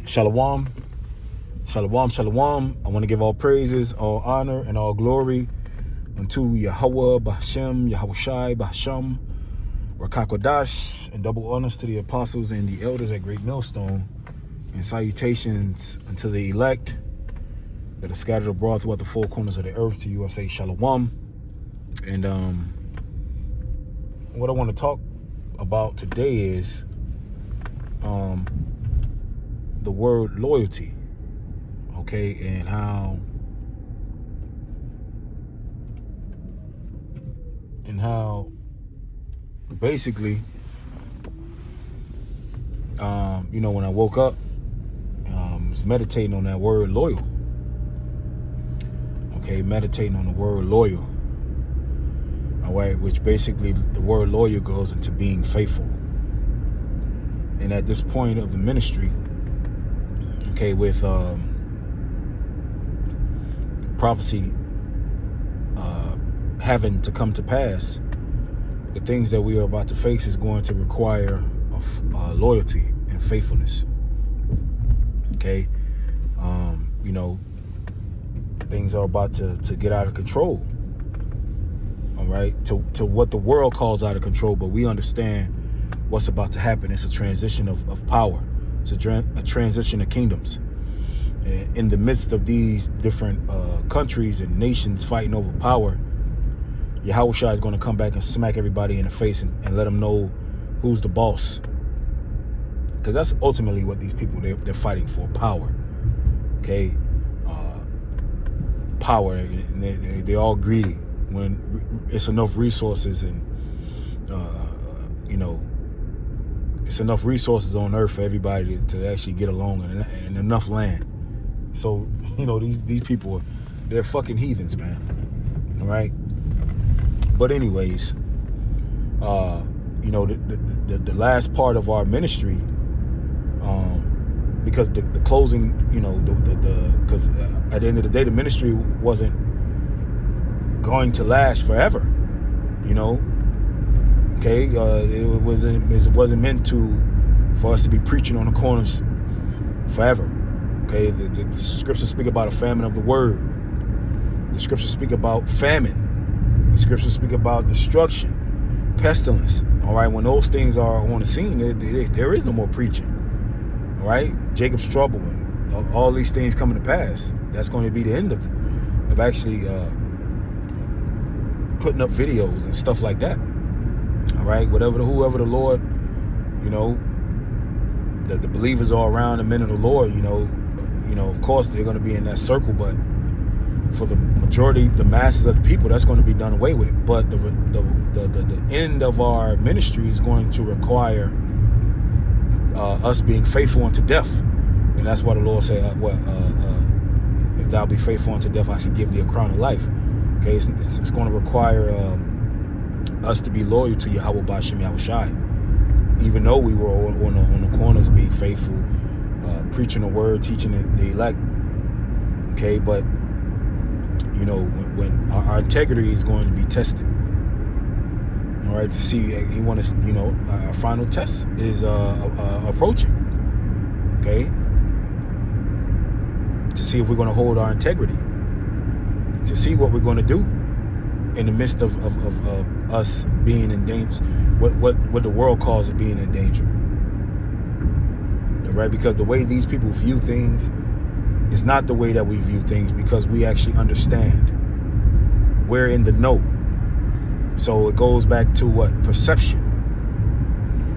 Shalom, shalom, shalom. I want to give all praises, all honor, and all glory unto Yahweh, Bahashem, Yahushai, Bahasham, Rakakwadash, and double honors to the apostles and the elders at Great Millstone, and salutations unto the elect that are scattered abroad throughout the four corners of the earth. To you I say shalom. And what I want to talk about today is the word loyalty, okay, and how basically when I woke up, I was meditating on that word loyal. Okay, meditating on the word loyal. All right, which basically the word loyal goes into being faithful. And at this point of the ministry, okay, with prophecy having to come to pass, the things that we are about to face is going to require loyalty and faithfulness. Okay, things are about to get out of control. All right, to what the world calls out of control, but we understand what's about to happen. It's a transition of power. It's a transition of kingdoms. In the midst of these different countries and nations fighting over power, Yahushua is going to come back and smack everybody in the face and let them know who's the boss. Because that's ultimately what these people, they're fighting for, power. Okay? Power. They're all greedy. When it's enough resources and, it's enough resources on earth for everybody to actually get along and enough land. So, these people, they're fucking heathens, man. All right? But anyways, the last part of our ministry, because the closing, because at the end of the day, the ministry wasn't going to last forever, okay? It wasn't meant for us to be preaching on the corners forever, okay? The scriptures speak about a famine of the word. The scriptures speak about famine. The scriptures speak about destruction, pestilence. All right, when those things are on the scene, there is no more preaching. All right, Jacob's trouble and all these things coming to pass. That's going to be the end of actually putting up videos and stuff like that. All right, whoever the Lord, the believers are around, the men of the Lord, of course they're going to be in that circle, but for the majority, the masses of the people, that's going to be done away with. But the end of our ministry is going to require us being faithful unto death. And that's why the Lord said, if thou be faithful unto death, I should give thee a crown of life. Okay, it's going to require us to be loyal to Yahweh Bahashem Yahushai. Even though we were on the corners of being faithful, preaching the word, teaching the elect. Okay, but when our integrity is going to be tested. All right, to see, he wants, our final test is approaching. Okay, to see if we're going to hold our integrity, to see what we're going to do in the midst of us being in danger, what the world calls it being in danger. All right, because the way these people view things is not the way that we view things, because we actually understand. We're in the know. So it goes back to what? Perception.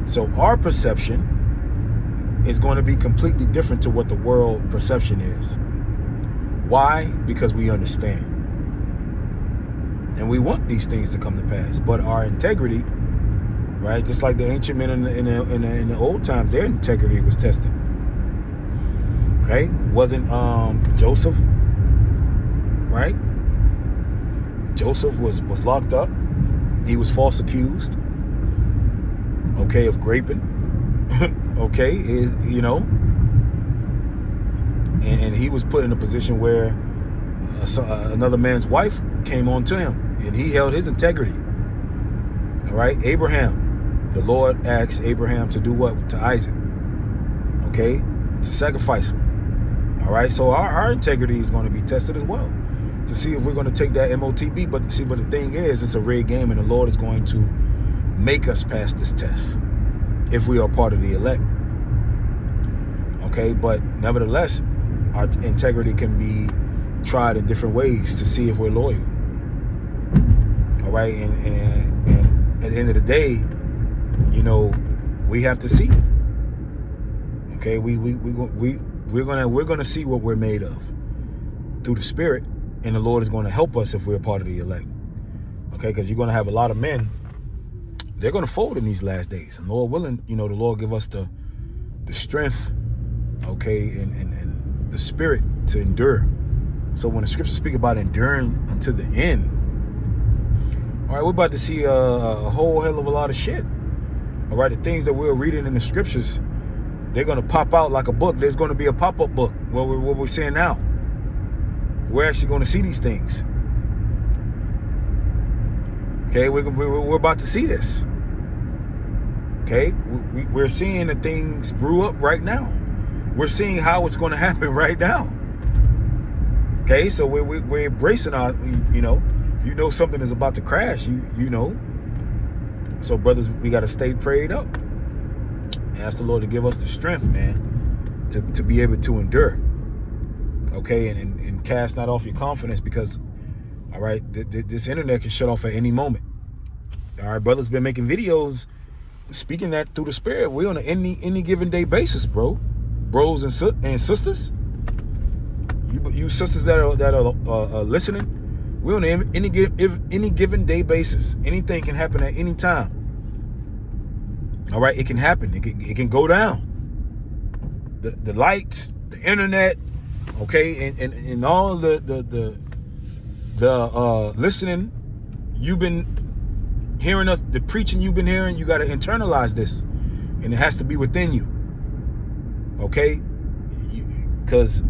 So our perception is going to be completely different to what the world perception is. Why? Because we understand. And we want these things to come to pass. But our integrity, right? Just like the ancient men in the old times, their integrity was tested. Okay, wasn't Joseph, right? Joseph was locked up. He was false accused, okay, of raping, okay, and he was put in a position where another man's wife came on to him, and he held his integrity. All right, Abraham, the Lord asked Abraham to do what to Isaac, okay? to sacrifice them. All right, so our integrity is going to be tested as well to see if we're going to take that MOTB. But see, but the thing is, it's a rigged game, and the Lord is going to make us pass this test if we are part of the elect. Okay, but nevertheless, our integrity can be tried in different ways to see if we're loyal. All right, and at the end of the day, you know, we have to see. Okay, we're gonna see what we're made of through the Spirit, and the Lord is going to help us if we're part of the elect. Okay, because you're going to have a lot of men. They're going to fold in these last days, and Lord willing, you know, the Lord give us the strength, okay, and the spirit to endure. So when the scriptures speak about enduring until the end, all right, we're about to see a whole hell of a lot of shit. All right, the things that we're reading in the scriptures, they're going to pop out like a book. There's going to be a pop-up book. What we're seeing now, we're actually going to see these things. Okay, we're about to see this. Okay, we're seeing the things brew up right now. We're seeing how it's going to happen right now. Okay, so we're embracing our, you know, if you know something is about to crash, you know. So brothers, we got to stay prayed up. Ask the Lord to give us the strength, man, to be able to endure. Okay, and cast not off your confidence, because, all right, this internet can shut off at any moment. All right, brothers been making videos speaking that through the Spirit. We're on an any given day basis, bros and sisters. You sisters that are listening, we're on any given day basis. Anything can happen at any time. All right, it can happen. It can go down. The lights, the internet, okay, and all the listening you've been hearing us, the preaching you've been hearing, you got to internalize this, and it has to be within you. Okay, because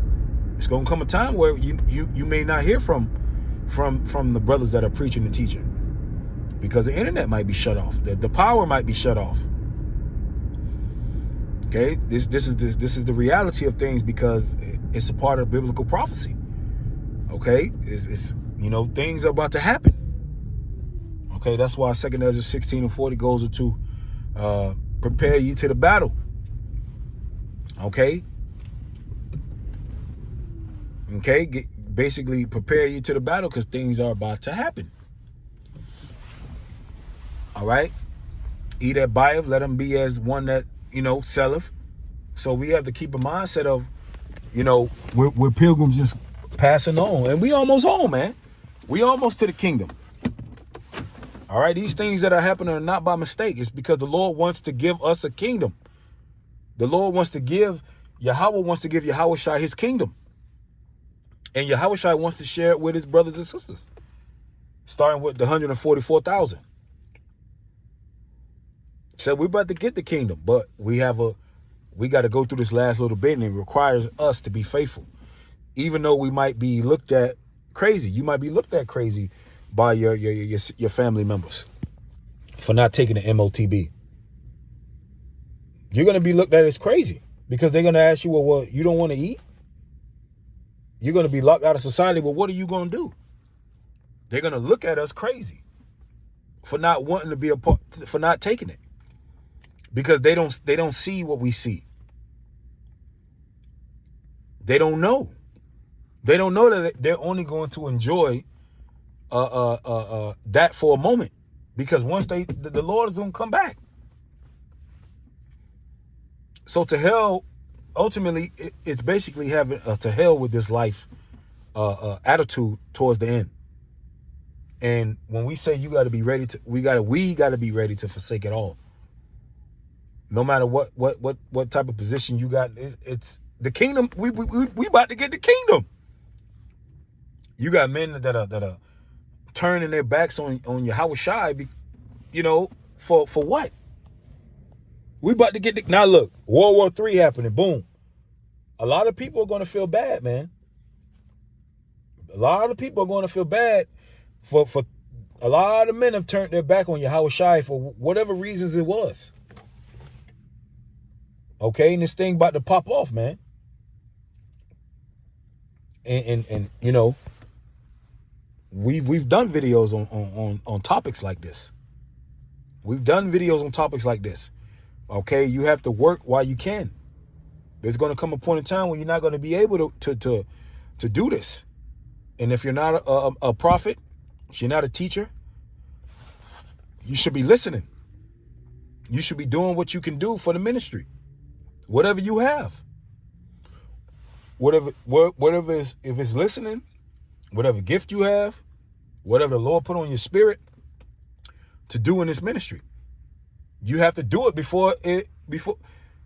it's gonna come a time where you may not hear from the brothers that are preaching and teaching, because the internet might be shut off, the power might be shut off. Okay, this is the reality of things, because it's a part of biblical prophecy. Okay, it's you know, things are about to happen. Okay, that's why 2 Ezra 16:40 goes into prepare ye to the battle. Okay, basically prepare you to the battle, because things are about to happen. All right, he that buyeth, let him be as one that, you know, selleth. So we have to keep a mindset of, you know, we're pilgrims just passing on, and we almost home, man. We almost to the kingdom. All right, these things that are happening are not by mistake. It's because the Lord wants to give us a kingdom. The Lord wants to give, Yahweh wants to give Yahushua his kingdom. And Yahushua wants to share it with his brothers and sisters, starting with the 144,000. So we're about to get the kingdom, but we got to go through this last little bit, and it requires us to be faithful. Even though we might be looked at crazy, you might be looked at crazy by your family members for not taking the MOTB. You're going to be looked at as crazy, because they're going to ask you, well, you don't want to eat? You're going to be locked out of society. Well, what are you going to do? They're going to look at us crazy for not wanting to be a part, for not taking it, because they don't see what we see. They don't know. They don't know that they're only going to enjoy that for a moment, because once the Lord is going to come back. So to hell, ultimately, it's basically having to hell with this life attitude towards the end. And when we say you got to be ready to, we got to be ready to forsake it all. No matter what type of position you got, it's the kingdom. We about to get the kingdom. You got men that are turning their backs on Yahushua, you know, for what? We about to get now look, World War III happening, boom. A lot of people are going to feel bad, man. A lot of people are going to feel bad for a lot of men have turned their back on Yahushua for whatever reasons it was. Okay, and this thing about to pop off, man. and you know, we've done videos on topics like this. We've done videos on topics like this. Okay, you have to work while you can. There's going to come a point in time when you're not going to be able to do this. And if you're not a prophet, if you're not a teacher, you should be listening. You should be doing what you can do for the ministry. Whatever you have. Whatever is, if it's listening, whatever gift you have, whatever the Lord put on your spirit to do in this ministry. You have to do it before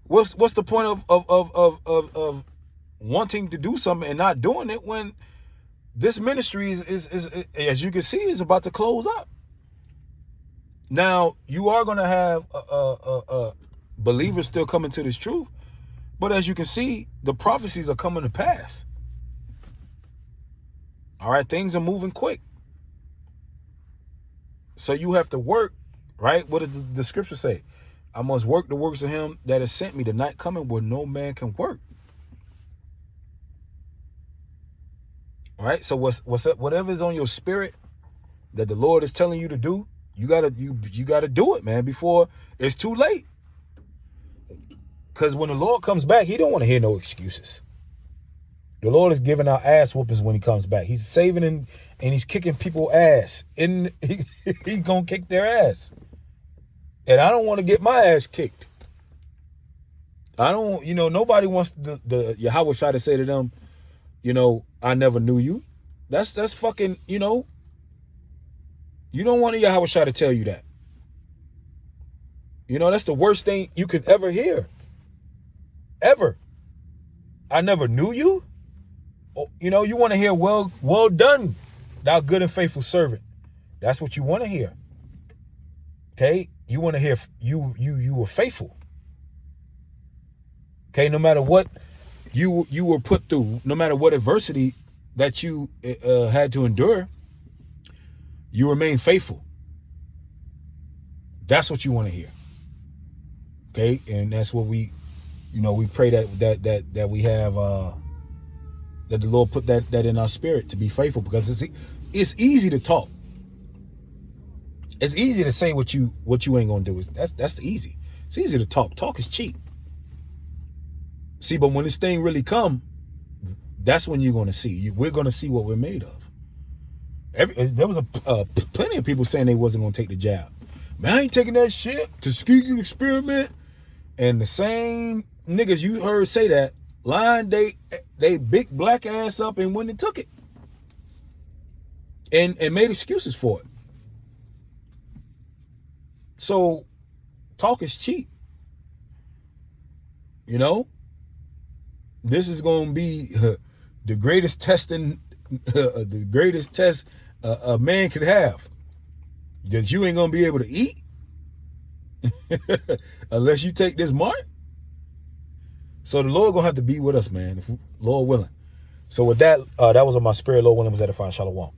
what's the point of wanting to do something and not doing it when this ministry is as you can see, is about to close up. Now, you are going to have believers still coming to this truth, but as you can see, the prophecies are coming to pass. All right, things are moving quick. So you have to work, right? What does the scripture say? I must work the works of him that has sent me. The night coming where no man can work. All right, so what's up? Whatever is on your spirit that the Lord is telling you to do, you gotta do it, man, before it's too late. Because when the Lord comes back, he don't want to hear no excuses. The Lord is giving out ass whoopings when he comes back. He's saving and he's kicking people ass. And he's going to kick their ass. And I don't want to get my ass kicked. I don't, nobody wants the Yahweh Shai to say to them, I never knew you. That's fucking, you don't want a Yahweh Shai to tell you that. That's the worst thing you could ever hear. Ever. I never knew you. You want to hear, well done, thou good and faithful servant. That's what you want to hear. Okay? You want to hear you were faithful. Okay? No matter what you were put through, no matter what adversity that you had to endure, you remain faithful. That's what you want to hear. Okay? And that's what we pray that we have that the Lord put that in our spirit to be faithful, because it's easy to talk. It's easy to say what you ain't gonna do. That's easy. It's easy to talk. Talk is cheap. See, but when this thing really come, that's when you're gonna see. We're gonna see what we're made of. There was plenty of people saying they wasn't gonna take the jab. Man, I ain't taking that shit. Tuskegee experiment. And the same niggas you heard say that, lined they big black ass up and went and took it. And made excuses for it. So talk is cheap. This is going to be the greatest testing, the greatest test a man could have. That you ain't going to be able to eat unless you take this mark. So the Lord going to have to be with us, man, if Lord willing. So with that, that was on my spirit. Lord willing, was edifying. Shalom.